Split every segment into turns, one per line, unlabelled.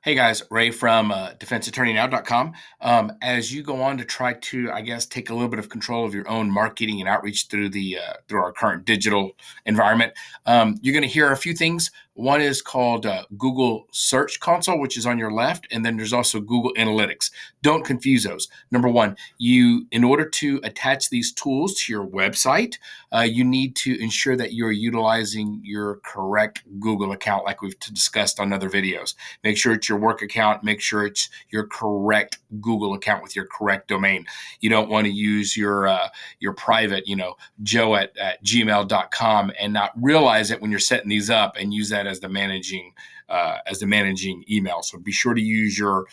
Hey guys, Ray from defenseattorneynow.com. As you go on to try to, I guess, take a little bit of control of your own marketing and outreach through through our current digital environment, you're going to hear a few things. One is called Google Search Console, which is on your left, and then there's also Google Analytics. Don't confuse those. Number one, in order to attach these tools to your website, you need to ensure that you're utilizing your correct Google account, like we've discussed on other videos. Make sure it's your work account. Make sure it's your correct Google account with your correct domain. You don't want to use your private, Joe at gmail.com and not realize it when you're setting these up and use that as the managing email. So be sure to use your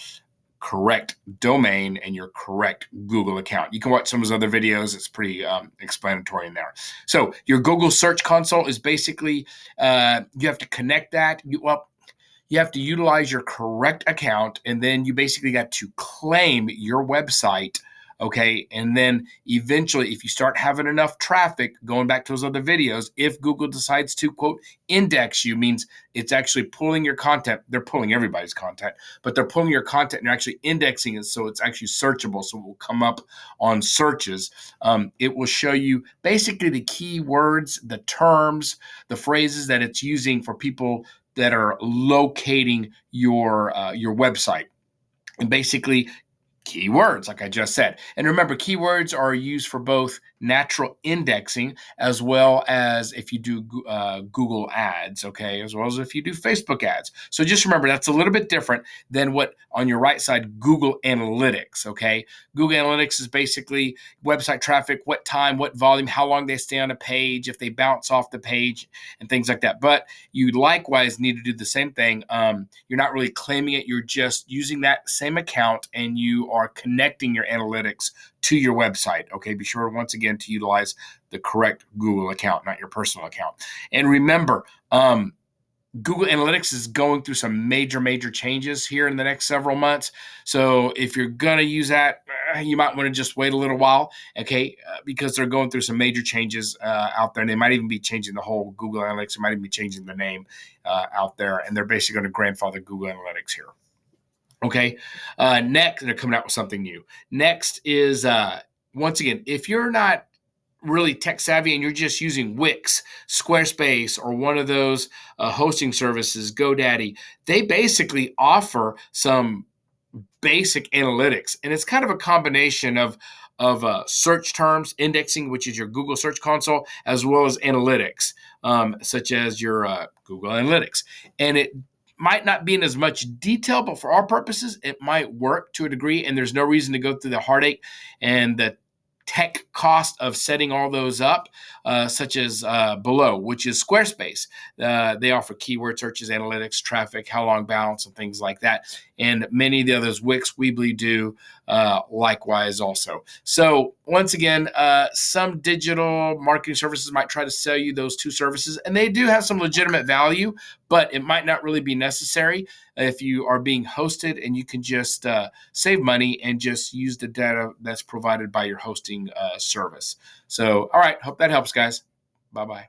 correct domain and your correct Google account. You can watch some of those other videos. It's pretty explanatory in there. So your Google Search Console is basically, you have to connect that. You have to utilize your correct account, and then you basically got to claim your website. Okay. And then eventually, if you start having enough traffic, going back to those other videos, if Google decides to, quote, index you, means it's actually pulling your content. They're pulling everybody's content, but they're pulling your content and they're actually indexing it so it's actually searchable. So it will come up on searches. It will show you basically the keywords, the terms, the phrases that it's using for people that are locating your website. And basically, keywords, like I just said. And remember, keywords are used for both natural indexing as well as if you do Google ads, okay, as well as if you do Facebook ads. So just remember, that's a little bit different than what on your right side, Google Analytics, okay? Google Analytics is basically website traffic, what time, what volume, how long they stay on a page, if they bounce off the page, and things like that. But you likewise need to do the same thing. You're not really claiming it. You're just using that same account and you are connecting your analytics to your website. Okay, be sure once again to utilize the correct Google account, not your personal account. And remember, Google Analytics is going through some major changes here in the next several months. So if you're going to use that, you might want to just wait a little while, okay, because they're going through some major changes out there. And they might even be changing the whole Google Analytics. They might even be changing the name out there. And they're basically going to grandfather Google Analytics here. Okay. Next, they're coming out with something new. Next is, once again, if you're not really tech savvy and you're just using Wix, Squarespace, or one of those hosting services, GoDaddy, they basically offer some basic analytics. And it's kind of a combination of search terms, indexing, which is your Google Search Console, as well as analytics, such as your Google Analytics. And it might not be in as much detail, but for our purposes, it might work to a degree. And there's no reason to go through the heartache and the tech cost of setting all those up, such as below, which is Squarespace. They offer keyword searches, analytics, traffic, how long bounce, and things like that. And many of the others, Wix, Weebly do likewise also. So once again, some digital marketing services might try to sell you those two services, and they do have some legitimate value, but it might not really be necessary if you are being hosted and you can just save money and just use the data that's provided by your hosting service. So, all right, hope that helps, guys. Bye-bye.